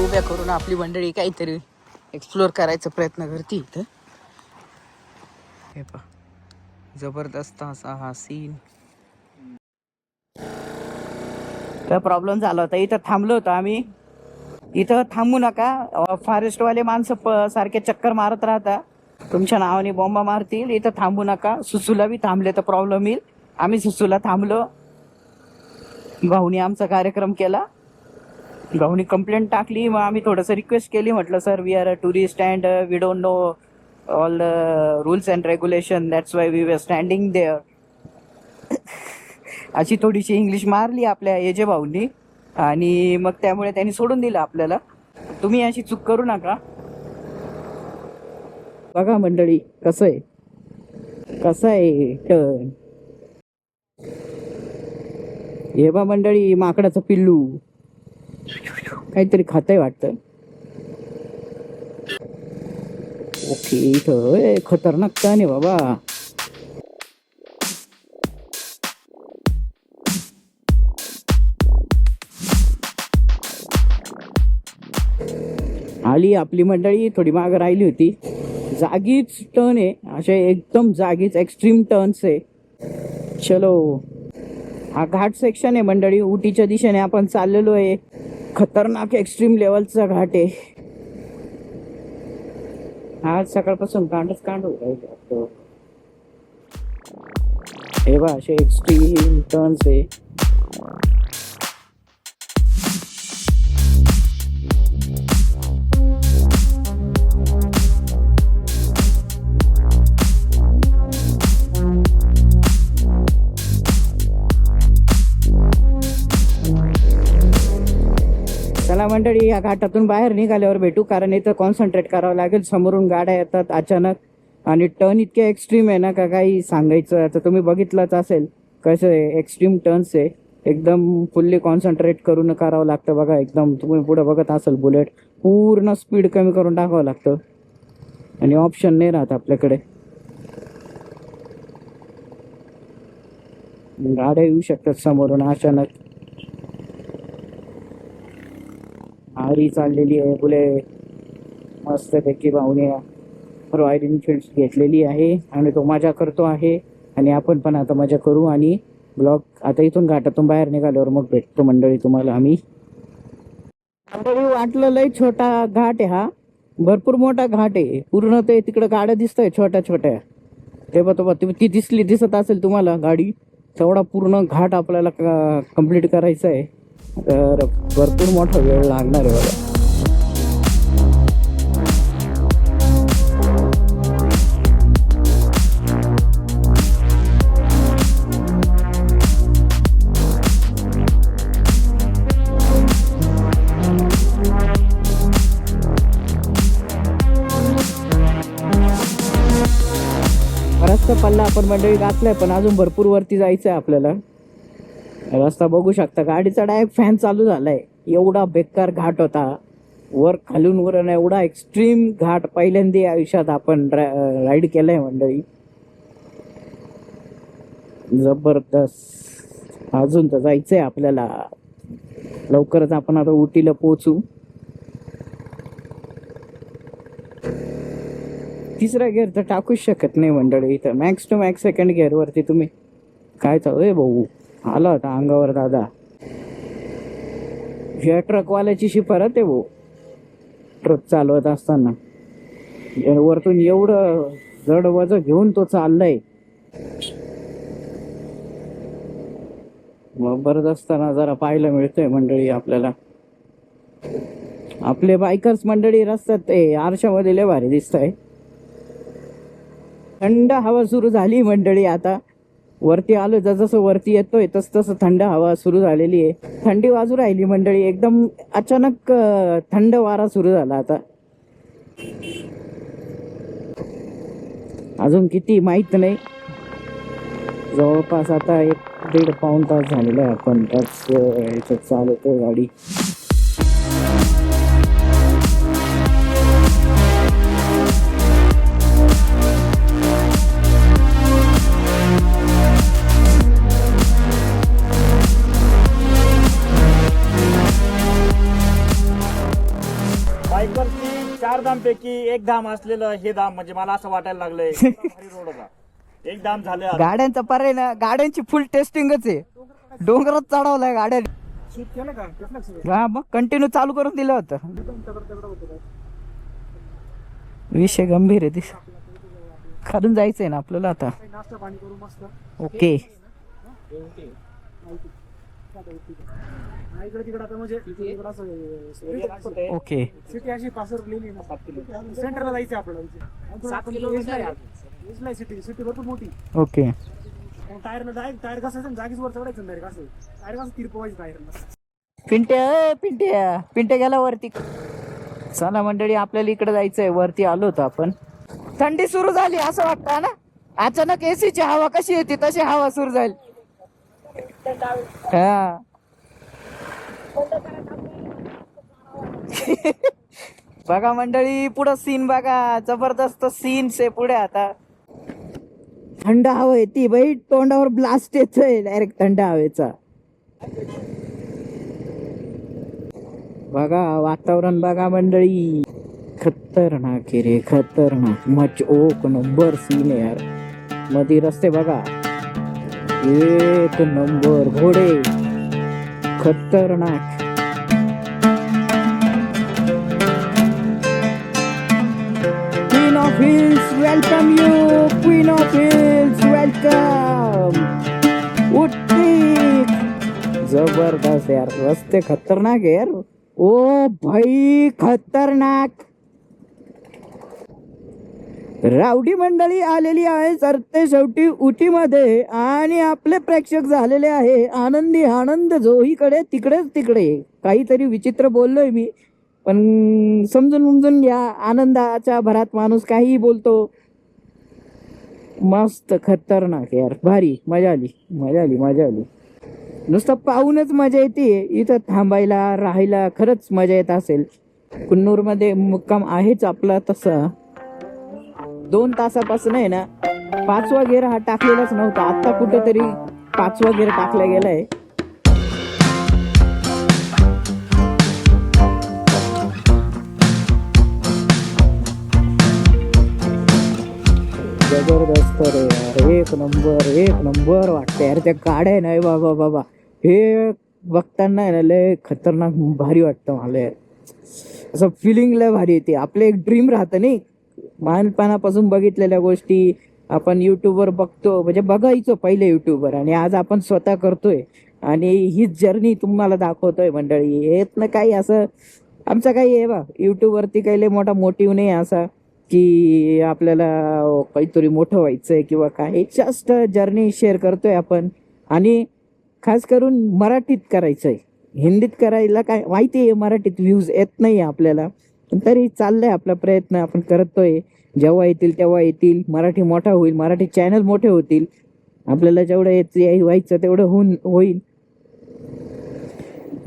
उभ्या करून आपली मंडळी काहीतरी एक्सप्लोर करायचा प्रयत्न करते इथं. हे पहा, जबरदस्त असा हा सीन. काय प्रॉब्लेम झाला होता, इथं थांबलो होतो आम्ही. इथं थांबू नका, फॉरेस्टवाले माणसं सारखे चक्कर मारत राहता, तुमच्या नावाने बॉम्बा मारतील. इथं थांबू नका. सुसूला बी थांबले तर प्रॉब्लेम येईल. आम्ही सुसूला थांबलो. भाऊनी आमचा कार्यक्रम केला. भाऊनी कंप्लेंट टाकली. मग आम्ही थोडंसं रिक्वेस्ट केली, म्हटलं sir we are a tourist and we don't know all the rules and regulation, that's why we were standing there. अशी थोडीशी इंग्लिश मारली आपल्या एजे भाऊंनी आणि मग त्यामुळे त्यांनी सोडून दिलं आपल्याला. तुम्ही अशी चूक करू नका. बघा मंडळी कसं आहे टर्न. हे बा मंडळी, माकडाचं पिल्लू काहीतरी खातंय वाटतं. ओके, इथं खतरनाक टर्न आहे बाबा. आली आपली मंडळी, थोडी मागं राहिली होती. जागीच टर्न आहे, असे एकदम जागीच एक्स्ट्रीम टर्न्स आहे. चलो, हा घाट सेक्शन आहे मंडळी. उटीच्या दिशेने आपण चाललेलो आहे. खतरनाक एक्स्ट्रीम लेवलचा घाट आहे. आज सकाळपासून कांड होत आहे. हे बा, असे एक्स्ट्रीम टर्न्स आहे. चला मंडळी, या घाटातून बाहेर निघाल्यावर भेटू, कारण इथं कॉन्सन्ट्रेट करावं लागेल. समोरून गाड्या येतात अचानक आणि टर्न इतके एक्स्ट्रीम आहे ना का काही सांगायचं. आता तुम्ही बघितलंच असेल कसं आहे, एक्स्ट्रीम टर्न्स आहे. एकदम फुल्ली कॉन्सन्ट्रेट करून करावं लागतं. बघा, एकदम तुम्ही पुढे बघत असाल, बुलेट पूर्ण स्पीड कमी करून टाकावं लागतं आणि ऑप्शन नाही राहत आपल्याकडे. गाड्या येऊ शकतात समोरून अचानक. आरी चाललेली आहे बुलेट मस्तपैकी. भाऊने रॉयल एनफिल्ड घेतलेली आहे आणि तो मजा करतो आहे आणि आपण पण आता मजा करू. आणि ब्लॉग आता इथून घाटातून बाहेर निघाल्यावर मग भेटतो मंडळी तुम्हाला आम्ही. मंडळी, वाटलं लय छोटा घाट आहे हा, भरपूर मोठा घाट आहे. पूर्ण ते तिकडे गाड्या दिसतंय छोट्या छोट्या. ते बघा, ती दिसत असेल तुम्हाला गाडी. तेवढा पूर्ण घाट आपल्याला कंप्लीट करायचा आहे, तर भरपूर मोठा वेळ लागणार आहे बघा. रस्ता पल्ला आपण मंडळी गाठलाय, पण अजून भरपूर वरती जायचं आहे आपल्याला. रस्ता बघू शकता, गाडीचा डायरेक्ट फॅन चालू झालाय. एवढा बेकार घाट होता, वर खालून वर एवढा एक्स्ट्रीम घाट पहिल्यांदा आयुष्यात आपण राईड केलाय मंडळी. जबरदस्त. अजून तर जायचंय आपल्याला. लवकरच आपण आता उटीला पोहोचू. तिसरा गिअर तर टाकूच शकत नाही मंडळी. इथं max to max second gear वरती तुम्ही काय चालू भाऊ. आला होता अंगावर दादा. ह्या ट्रकवाल्याची शिफारत आहे भाऊ. ट्रक चालवत असताना वरतून एवढं जड वजन घेऊन तो चाललाय. मग बरंच असताना जरा पाहायला मिळतंय मंडळी आपल्याला. आपले बायकर्स मंडळी रस्त्यात आरशामध्ये लय भारी दिसत आहे. थंड हवा सुरू झाली मंडळी. आता वरती आलो, जसं वरती येतोय तसं थंड हवा सुरू झालेली आहे. थंडी वाजू राहिली मंडळी. एकदम अचानक थंड वारा सुरू झाला. आता अजून किती माहित नाही. जवळपास आता 1-1.5 पाऊण तास झालेला आहे आपण त्याच याच्यात चालवतो गाडी. 4 धाम पैकी एक धाम असलेलं हे धाम म्हणजे मला असं वाटायला लागलंय भारी रोड होता. एक धाम झालं आता. गाड्यांचा पर्याय ना, गाड्यांची फुल टेस्टिंगच आहे. डोंगरात चढवलाय गाड्या. हा मग कंटिन्यू चालू करून दिलं होतं. विषय गंभीर आहे दिस. खालून जायचंय ना आपल्याला आता. ओके ओके सिटी अशी पासरलेली ना 7 किलो सेंटरला जायचं आपल्याला 7 किलो इजला सिटी भरपूर मोठी. ओके टायर टायर कसं जागीच वर चढायचं डायरेक्ट असं टायर कसं तिरपवायचं टायरला. पिंट्या गेला वरती. चला मंडळी आपल्याला इकडे जायचंय. वरती आलो होतो आपण. थंडी सुरू झाली असं वाटतं ना. अचानक एसीची हवा कशी येते तशी हवा सुरू झाली. हा बघा मंडळी पुढं सीन बघा. जबरदस्त सीन्स आहे पुढे. आता थंड हवा येते बाई. तोंडावर ब्लास्ट येतोय डायरेक्ट थंड हवेचा. बघा वातावरण बघा मंडळी. खतरनाक आहे रे खतरनाक. मच ओक नंबर सीन आहे यार. मध्ये रस्ते बघा एक नंबर. घोडे खतरनाक. Queen of hills welcome you. Queen of hills welcome. जबरदस्त यार. रस्ते खतरनाक आहे यार. ओ भाई खतरनाक. रावडी मंडळी आलेली आहे सरते शेवटी उटीमध्ये. आणि आपले प्रेक्षक झालेले आहे आनंदी आनंद. जोहीकडे तिकडेच तिकडे. काहीतरी विचित्र बोललोय मी पण समजून घ्या. आनंदाच्या भरात माणूस काहीही बोलतो. मस्त खतरनाक यार. भारी. मजा आली. नुसतं पाहूनच मजा येते. इथं थांबायला राहायला खरंच मजा येत असेल. कुन्नूर मध्ये मुक्काम आहेच आपला तसा. 2 तासापासून आहे ना 5वा गेर हा टाकलेलाच नव्हता. आता कुठेतरी 5वा गेर टाकला गेलाय. जबरदस्त रे यार. एक नंबर वाटतं यार. त्या गाड्या नाही बाबा हे बघताना आहे ना लय खतरनाक भारी वाटतं मला यार. असं फिलिंग लय भारी येते. आपलं एक ड्रीम राहतं नाही. लहानपणापासून बघितलेल्या गोष्टी आपण युट्यूबवर बघतो म्हणजे बघायचो पहिले युट्यूबवर. आणि आज आपण स्वतः करतोय. आणि हीच जर्नी तुम्हाला दाखवतोय मंडळी. येत ना काही असं आमचं काही आहे बा युट्यूबवरती काही लय मोठा मोटिव्ह नाही असा की आपल्याला काहीतरी मोठं व्हायचंय किंवा काय. जस्ट जर्नी शेअर करतोय आपण. आणि खास करून मराठीत करायचंय. हिंदीत करायला काय माहिती आहे मराठीत व्ह्यूज येत नाही आपल्याला. पण तरी चाललंय आपला प्रयत्न. आपण करतोय. जेव्हा येतील तेव्हा येतील. मराठी मोठा होईल. मराठी चॅनल मोठे होतील. आपल्याला जेवढं व्हायचं तेवढं होईल.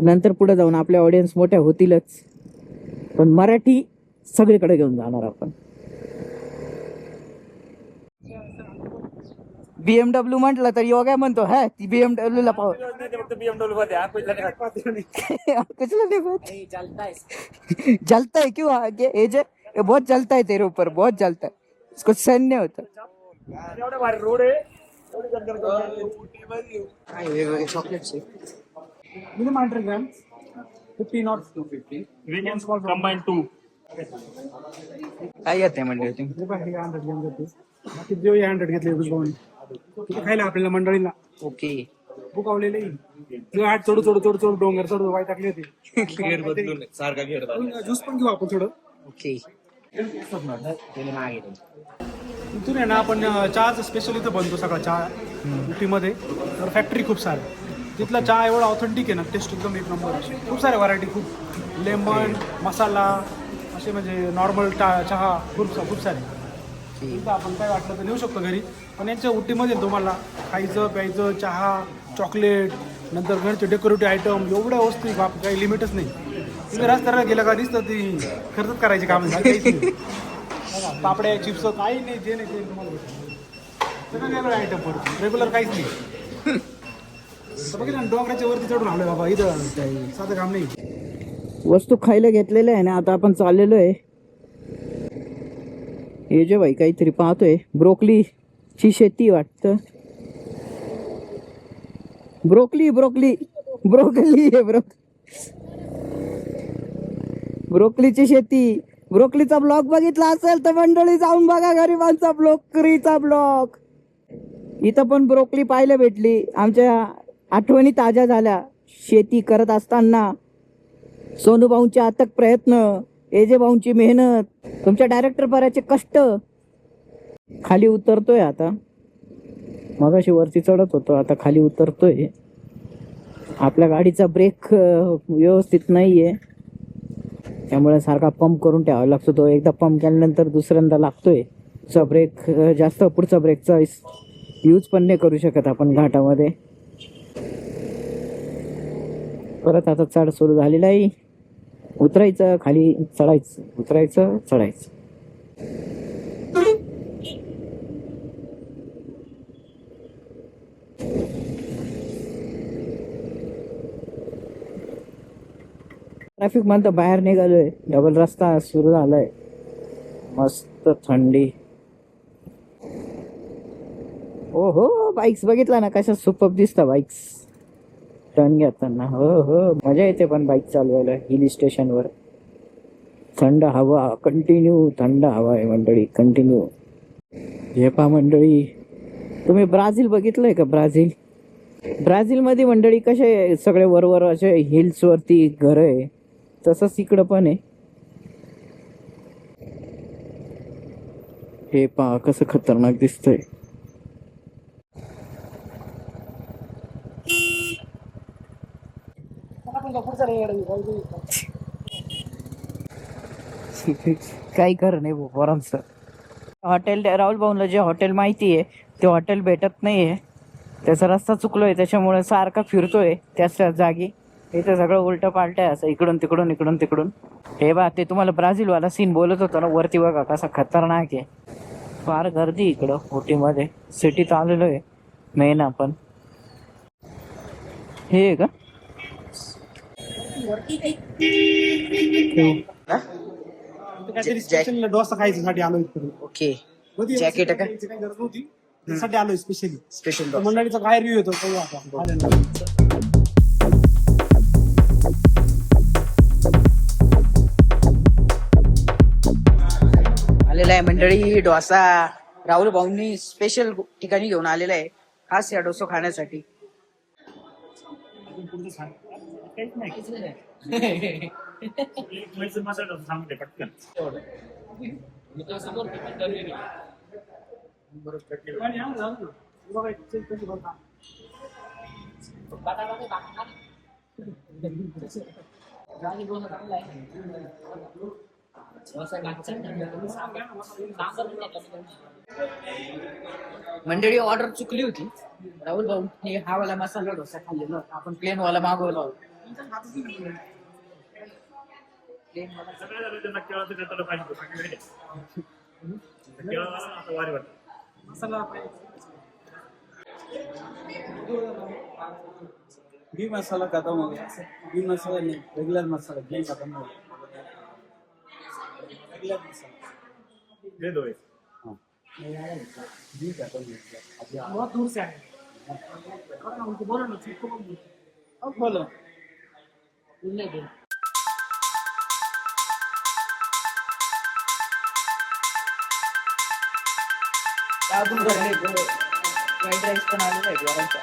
नंतर पुढे जाऊन आपल्या ऑडियन्स मोठ्या होतीलच. पण मराठी सगळीकडे घेऊन जाणार आपण. BMW म्हटलं तर योगा म्हणतो हा ती BMW ला पाहू. जलता है क्यों आगे एजे बहुत जलता है तेरे ऊपर. बहुत जलता है. इसको सहन नहीं होता. एवढं भारी रोड आहे. Chocolates minimum 100 gram 50 not 250 we can combine 2. काय येते म्हणजे तुम्ही. 100 ग्रॅम जाते. बाकी जो 100 घेतले भुजबावून खायला आपल्याला मंडळीला. ओके बुकावलेले आठ चढू डोंगर चढू वाय टाकले होते. गेअर बदलून सारखा गेअर ज्यूस पण घेऊ आपण थोडं. ओके इथून आहे ना आपण चहाचं स्पेशल इथं बनतो सगळा चहा उटीमध्ये. तर फॅक्टरी खूप सारी. तिथला चहा एवढा ऑथेंटिक आहे ना. टेस्ट एकदम एक नंबर. खूप साऱ्या व्हरायटी. खूप लेमन मसाला असे म्हणजे नॉर्मल चहा खूप सारे. इथं आपण काय वाटलं तर नेऊ शकतो घरी. पण यांच्या उटीमध्ये तुम्हाला खायचं प्यायचं चहा चॉकलेट नंतर घरचे डेकोरेटिव्ह आयटम एवढ्या वस्तू काही लिमिटच नाही. तुम्ही रस्त्याला गेलं का दिसतं ती खर्चच करायची काम नाही. पापड्या चिप्स काही नाही. जे नाही ते तुम्हाला भेटतं. सगळं वेगळं आयटम पडतो. रेग्युलर काहीच नाही. बघितलं ना डोंगराच्या वरती चढून आलोय बाबा. इथं साधं काम नाही. वस्तू खायला घेतलेल्या आहे ना. आता आपण चाललेलो आहे हे जे भाई काहीतरी पाहतोय, ब्रोकलीची शेती वाटतं. ब्रोकली ब्रोकली ब्रोकली आहे ब्रोकलीची शेती. ब्रोकलीचा ब्लॉग बघितला असेल तर मंडळी जाऊन बघा, गरिबांचा ब्रोकलीचा ब्लॉग. इथं पण ब्रोकली पाहायला भेटली. आमच्या आठवणी ताज्या झाल्या. शेती करत असताना सोनूभाऊंचे अथक प्रयत्न, एजे भाऊंची मेहनत, तुमच्या डायरेक्टर बऱ्याचे कष्ट. खाली उतरतोय आता. मगाशी वरती चढत होतो, आता खाली उतरतोय. आपल्या गाडीचा ब्रेक व्यवस्थित नाहीये, त्यामुळे सारखा पंप करून ठेवावा लागतो. तो एकदा पंप केल्यानंतर दुसऱ्यांदा लागतोय. पुढचा ब्रेक जास्त पुढचा ब्रेकचा यूज पण नाही करू शकत आपण घाटामध्ये. परत आता चढ सुरू झालेला आहे. उतरायचं, खाली चढायचं, उतरायचं, चढायचं. ट्रॅफिक मधनं बाहेर निघालोय. डबल रस्ता सुरू झालाय. मस्त थंडी. ओ हो, बाईक्स बघितला ना कशा सुपर दिसता बाईक्स टर्न घेताना. हो हो, मजा येते पण बाईक चालवायला हिल स्टेशनवर. थंड हवा कंटिन्यू, थंड हवा आहे मंडळी कंटिन्यू. हे पहा मंडळी, तुम्ही ब्राझील बघितलंय का? ब्राझील मध्ये मंडळी कसे सगळे वरवर असे हिल्स वरती घर आहे, तसंच इकडं पण आहे. हे पहा कसं खतरनाक दिसतंय. काही खरं नाही भाऊ पोरांचं. हॉटेल राहुल भाऊला जे हॉटेल माहिती आहे ते हॉटेल भेटत नाहीये. त्याचा रस्ता चुकलोय, त्याच्यामुळे सारखा फिरतोय त्याच जागी. इथे सगळं उलट पालट आहे, असं इकडून तिकडून इकडून तिकडून. हे बा, ते तुम्हाला ब्राझीलवाला सीन बोलत होतो ना, वरती बघा कसा खतरनाक आहे. फार गर्दी इकडं ओटीमध्ये. सिटीत आलेलो आहे मेन आपण. हे का काहीतरी स्पेशल डोसा खायच्यासाठी आलोय इकडे. ओके. मध्ये जॅकेट का? काही गरज नव्हती, त्यासाठी आलोय स्पेशल. मंडळीचा काय रिव्ह्यू येतो तो आता आल्यानंतर. आलेला आहे मंडळी डोसा. राहुल भाऊंनी स्पेशल ठिकाणी घेऊन आलेला आहे खास या डोसा खाण्यासाठी. मंडळी ऑर्डर चुकली होती. राहुल भाऊ हा वाला मसाला डोसा खाल्लेला, आपण प्लेन वाला मागवला होता. बी मसाला खत्म हो गया. बी मसाला नहीं, रेगुलर मसाला प्लेन खत्म हो गया. रेगुलर मसाला दे दो एक. बी खत्म हो गया. बहुत दूर से आए. बोलो ना, अब बोलो. फ्राईड राईस पण आलेला आहे वरांचा.